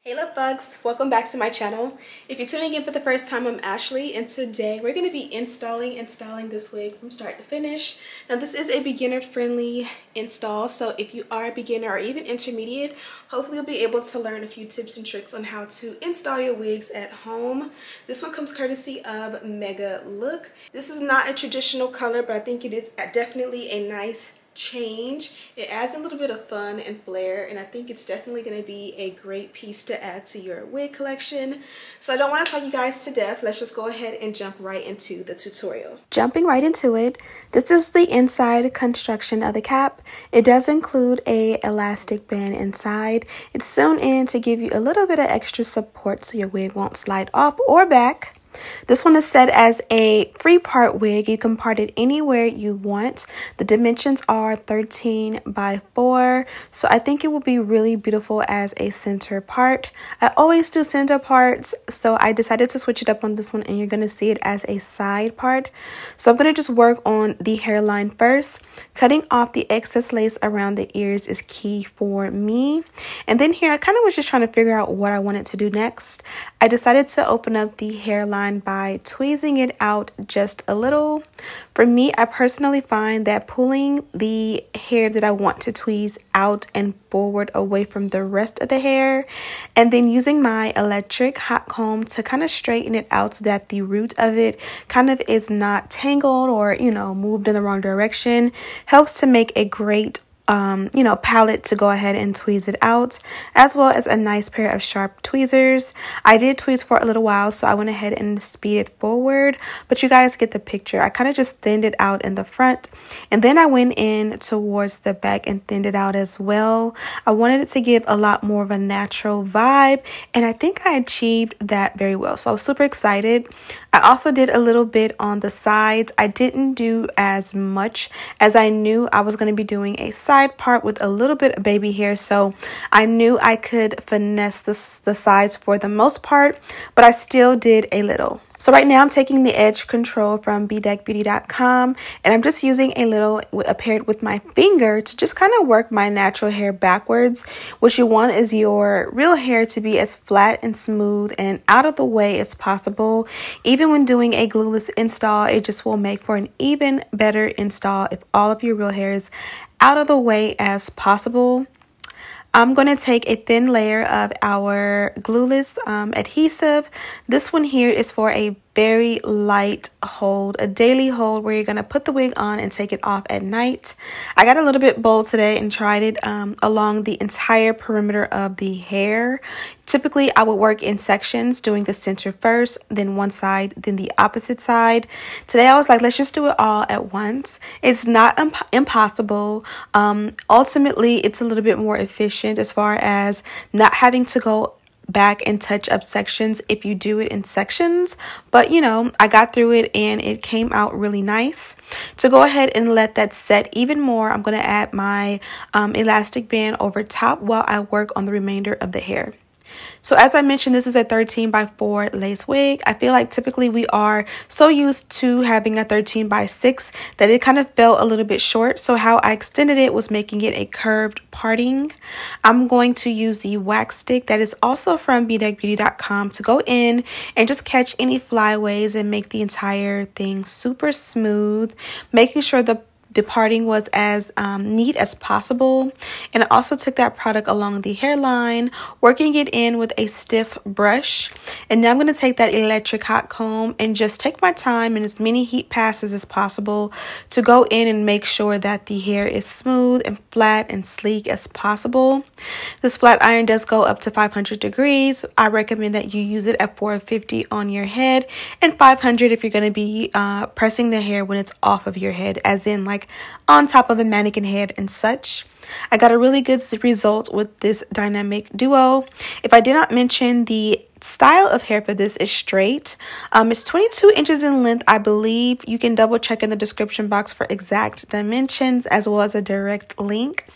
Hey love bugs, welcome back to my channel. If you're tuning in for the first time, I'm Ashley, and today we're going to be installing this wig from start to finish. Now this is a beginner friendly install, so if you are a beginner or even intermediate, hopefully you'll be able to learn a few tips and tricks on how to install your wigs at home. This one comes courtesy of Megalook. This is not a traditional color, but I think it is definitely a nice change. It adds a little bit of fun and flair, and I think it's definitely going to be a great piece to add to your wig collection. So I don't want to talk you guys to death. Let's just go ahead and jump right into the tutorial. Jumping right into it, this is the inside construction of the cap. It does include a elastic band inside. It's sewn in to give you a little bit of extra support so your wig won't slide off or back. This one is set as a free part wig. You can part it anywhere you want. The dimensions are 13 by 4, so I think it will be really beautiful as a center part. I always do center parts, so I decided to switch it up on this one, and you're going to see it as a side part. So I'm going to just work on the hairline first. Cutting off the excess lace around the ears is key for me. And then here I kind of was just trying to figure out what I wanted to do next. I decided to open up the hairline by tweezing it out just a little. For me, I personally find that pulling the hair that I want to tweeze out and forward away from the rest of the hair, and then using my electric hot comb to kind of straighten it out so that the root of it kind of is not tangled or, moved in the wrong direction, helps to make a great palette to go ahead and tweeze it out, as well as a nice pair of sharp tweezers. I did tweeze for a little while, so I went ahead and speed it forward, but you guys get the picture. I kind of just thinned it out in the front, and then I went in towards the back and thinned it out as well. I wanted it to give a lot more of a natural vibe, and I think I achieved that very well, so I was super excited. I also did a little bit on the sides. I didn't do as much as I knew I was going to be doing a side part with a little bit of baby hair, so I knew I could finesse the sides for the most part, but I still did a little. So right now I'm taking the edge control from bedeckbeauty.com, and I'm just using a little paired with my finger to just kind of work my natural hair backwards. What you want is your real hair to be as flat and smooth and out of the way as possible. Even when doing a glueless install, it just will make for an even better install if all of your real hair is out of the way as possible. I'm going to take a thin layer of our glueless adhesive. This one here is for a very light hold, a daily hold where you're going to put the wig on and take it off at night. I got a little bit bold today and tried it along the entire perimeter of the hair. Typically, I would work in sections, doing the center first, then one side, then the opposite side. Today, I was like, let's just do it all at once. It's not impossible. Ultimately, it's a little bit more efficient as far as not having to go back and touch up sections if you do it in sections, but I got through it and it came out really nice. To go ahead and let that set even more, I'm going to add my elastic band over top while I work on the remainder of the hair. So as I mentioned, this is a 13 by 4 lace wig. I feel like typically we are so used to having a 13 by 6 that it kind of fell a little bit short. So how I extended it was making it a curved parting. I'm going to use the wax stick that is also from bedeckbeauty.com to go in and just catch any flyaways and make the entire thing super smooth, making sure the parting was as neat as possible. And I also took that product along the hairline, working it in with a stiff brush. And now I'm going to take that electric hot comb and just take my time and as many heat passes as possible to go in and make sure that the hair is smooth and flat and sleek as possible. This flat iron does go up to 500 degrees. I recommend that you use it at 450 on your head and 500 if you're going to be pressing the hair when it's off of your head, as in like on top of a mannequin head and such. I got a really good result with this dynamic duo. If I did not mention, the style of hair for this is straight. It's 22 inches in length, I believe. You can double check in the description box for exact dimensions as well as a direct link.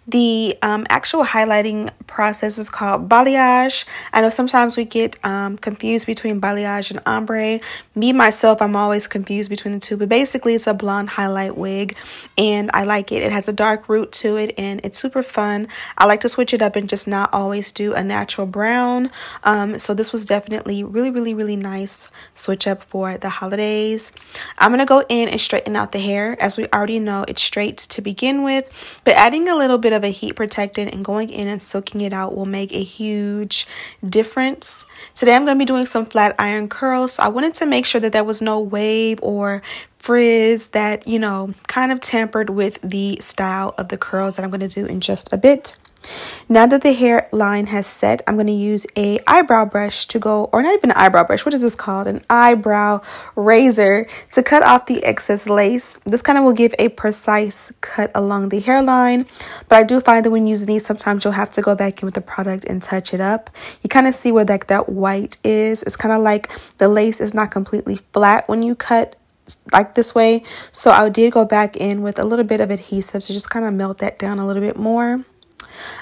The actual highlighting process is called balayage. I know sometimes we get confused between balayage and ombre. Me, myself, I'm always confused between the two, but basically it's a blonde highlight wig and I like it. It has a dark root to it and and it's super fun. I like to switch it up and just not always do a natural brown. So this was definitely really nice switch up for the holidays. I'm gonna go in and straighten out the hair. As we already know, it's straight to begin with, but adding a little bit of a heat protectant and going in and soaking it out will make a huge difference. Today I'm going to be doing some flat iron curls, so I wanted to make sure that there was no wave or frizz that, you know, kind of tampered with the style of the curls that I'm going to do in just a bit. Now that the hairline has set, I'm going to use a eyebrow brush to go, or not even an eyebrow brush, what is this called? An eyebrow razor to cut off the excess lace. This kind of will give a precise cut along the hairline, but I do find that when using these, sometimes you'll have to go back in with the product and touch it up. You kind of see where that white is. It's kind of like the lace is not completely flat when you cut like this way. So I did go back in with a little bit of adhesive to just kind of melt that down a little bit more.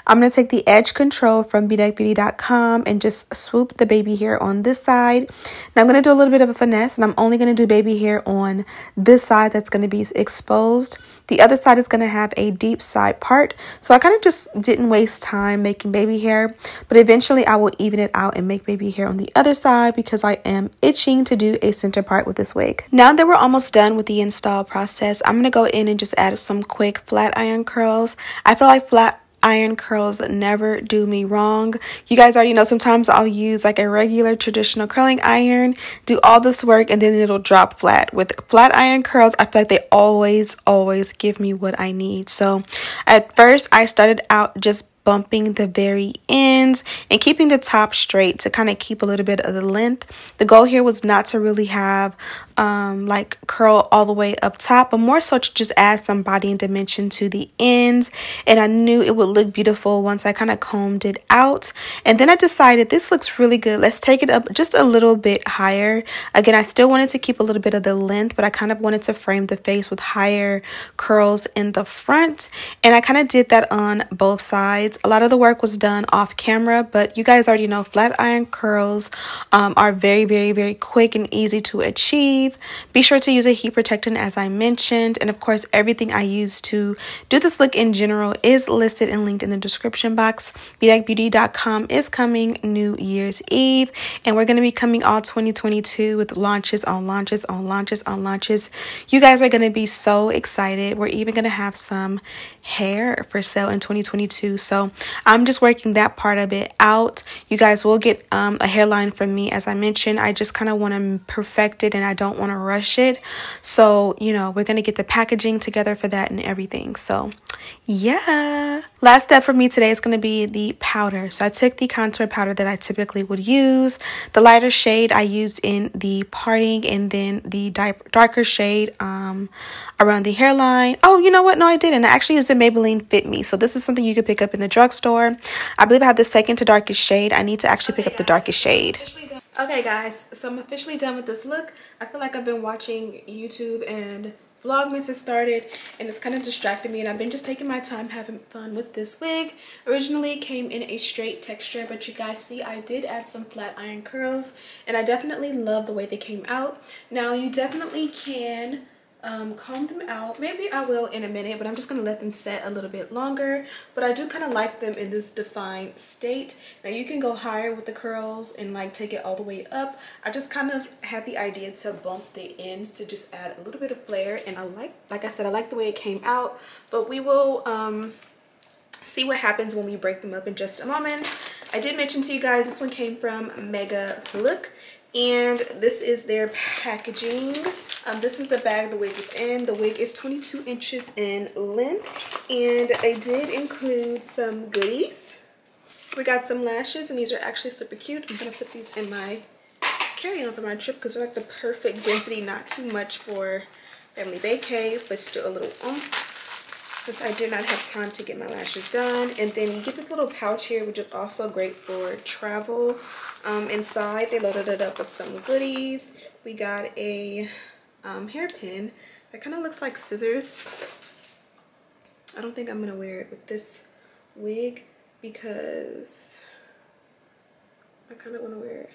I'm going to take the edge control from bedeckbeauty.com and just swoop the baby hair on this side. Now I'm going to do a little bit of a finesse, and I'm only going to do baby hair on this side that's going to be exposed. The other side is going to have a deep side part. So I kind of just didn't waste time making baby hair, but eventually I will even it out and make baby hair on the other side because I am itching to do a center part with this wig. Now that we're almost done with the install process, I'm going to go in and just add some quick flat iron curls. I feel like flat iron curls never do me wrong. You guys already know sometimes I'll use like a regular traditional curling iron, do all this work, and then it'll drop flat. With flat iron curls, I feel like they always give me what I need. So at first I started out just bumping the very ends and keeping the top straight to kind of keep a little bit of the length. The goal here was not to really have like curl all the way up top, but more so to just add some body and dimension to the ends. And I knew it would look beautiful once I kind of combed it out. And then I decided this looks really good. Let's take it up just a little bit higher. Again, I still wanted to keep a little bit of the length, but I kind of wanted to frame the face with higher curls in the front. And I kind of did that on both sides. A lot of the work was done off camera, but you guys already know flat iron curls are very quick and easy to achieve. Be sure to use a heat protectant as I mentioned, and of course everything I use to do this look in general is listed and linked in the description box. Bedeckbeauty.com is coming New Year's Eve, and we're going to be coming all 2022 with launches on launches on launches on launches. You guys are going to be so excited. We're even going to have some hair for sale in 2022, so I'm just working that part of it out. You guys will get a hairline from me. As I mentioned, I just kind of want to perfect it and I don't want to rush it. So, you know, we're going to get the packaging together for that and everything. So yeah, last step for me today is going to be the powder. So I took the contour powder that I typically would use. The lighter shade I used in the parting, and then the darker shade around the hairline. Oh, you know what? No, I didn't. I actually used the Maybelline Fit Me. So this is something you could pick up in the drugstore. I believe I have the second to darkest shade. I need to actually pick up the darkest shade. Okay guys, so I'm officially done with this look. I feel like I've been watching YouTube and Vlogmas has started and it's kind of distracted me, and I've been just taking my time having fun with this wig. Originally it came in a straight texture, but you guys see I did add some flat iron curls and I definitely love the way they came out. Now you definitely can comb them out. Maybe I will in a minute, but I'm just going to let them set a little bit longer. But I do kind of like them in this defined state. Now you can go higher with the curls and like take it all the way up. I just kind of had the idea to bump the ends to just add a little bit of flare, and I like I said, I like the way it came out. But we will see what happens when we break them up in just a moment. I did mention to you guys this one came from Megalook, and this is their packaging. This is the bag the wig was in. The wig is 22 inches in length, and they did include some goodies. So we got some lashes, and these are actually super cute. I'm gonna put these in my carry-on for my trip because they're like the perfect density, not too much for family vacay, but still a little since I did not have time to get my lashes done. And then you get this little pouch here, which is also great for travel. Inside they loaded it up with some goodies. We got a hairpin that kind of looks like scissors. I don't think I'm gonna wear it with this wig because I kind of want to wear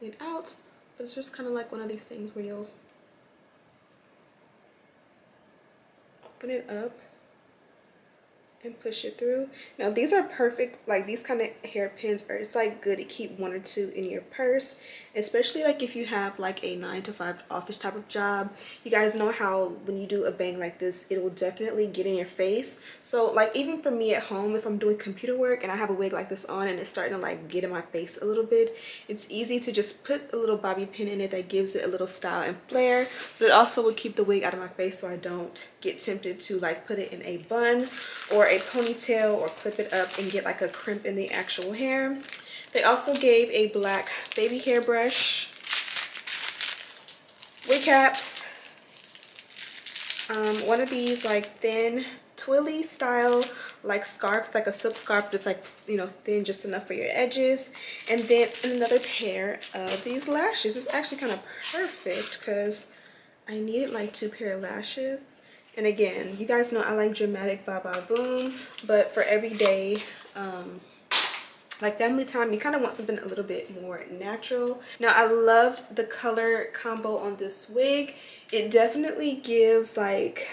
it out, but it's just kind of like one of these things where you'll open it up and push it through. Now these are perfect, like these kind of hairpins are, it's like good to keep 1 or 2 in your purse, especially like if you have like a 9-to-5 office type of job. You guys know how when you do a bang like this, it will definitely get in your face. So like even for me at home, if I'm doing computer work and I have a wig like this on and it's starting to like get in my face a little bit, it's easy to just put a little bobby pin in it that gives it a little style and flair, but it also will keep the wig out of my face so I don't get tempted to like put it in a bun or a ponytail or clip it up and get like a crimp in the actual hair. They also gave a black baby hair brush, wig caps, one of these like thin twilly style like scarves, like a silk scarf, but it's like, you know, thin just enough for your edges, and then another pair of these lashes. It's actually kind of perfect because I needed like 2 pair of lashes. And again, you guys know I like dramatic ba boom, but for everyday like family time, you kind of want something a little bit more natural. Now I loved the color combo on this wig. It definitely gives like,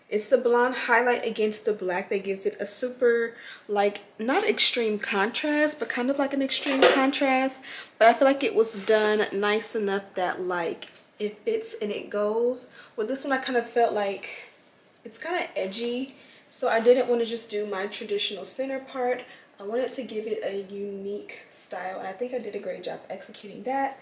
it's the blonde highlight against the black that gives it a super like, not extreme contrast, but kind of like an extreme contrast. But I feel like it was done nice enough that like it fits and it goes. With this one I kind of felt like it's kind of edgy, so I didn't want to just do my traditional center part. I wanted to give it a unique style, and I think I did a great job executing that.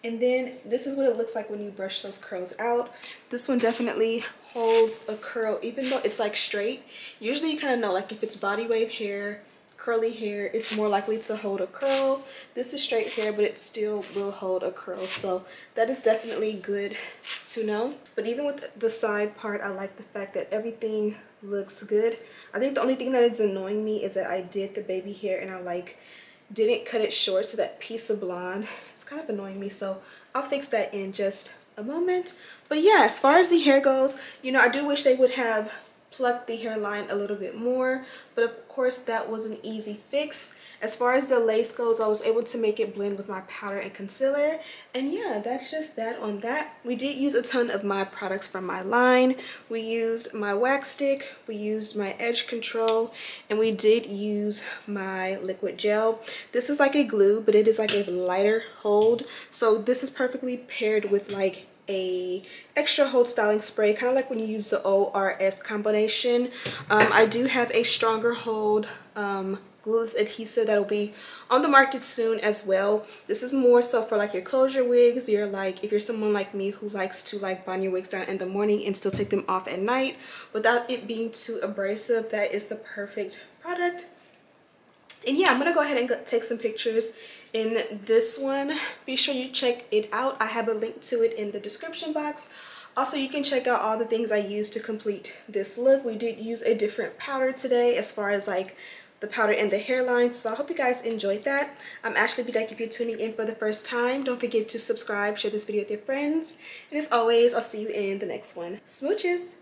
And then this is what it looks like when you brush those curls out. This one definitely holds a curl even though it's like straight. Usually you kind of know like if it's body wave hair, curly hair, it's more likely to hold a curl. This is straight hair, but it still will hold a curl, so that is definitely good to know. But even with the side part, I like the fact that everything looks good. I think the only thing that is annoying me is that I did the baby hair and I like didn't cut it short, so that piece of blonde, it's kind of annoying me, so I'll fix that in just a moment. But yeah, as far as the hair goes, you know, I do wish they would have plucked the hairline a little bit more, but of course that was an easy fix. As far as the lace goes, I was able to make it blend with my powder and concealer, and yeah, that's just that on that. We did use a ton of my products from my line. We used my wax stick, we used my edge control, and we did use my liquid gel. This is like a glue, but it is like a lighter hold, so this is perfectly paired with like a extra hold styling spray, kind of like when you use the ORS combination. I do have a stronger hold glueless adhesive that'll be on the market soon as well. This is more so for like your closure wigs. You're like, if you're someone like me who likes to like bond your wigs down in the morning and still take them off at night without it being too abrasive, that is the perfect product. And yeah, I'm gonna go ahead and take some pictures in this one. Be sure you check it out. I have a link to it in the description box. Also, you can check out all the things I used to complete this look. We did use a different powder today as far as like the powder and the hairline, so I hope you guys enjoyed that. I'm Ashley Bedeck. If you're tuning in for the first time, don't forget to subscribe, share this video with your friends, and as always, I'll see you in the next one. Smooches!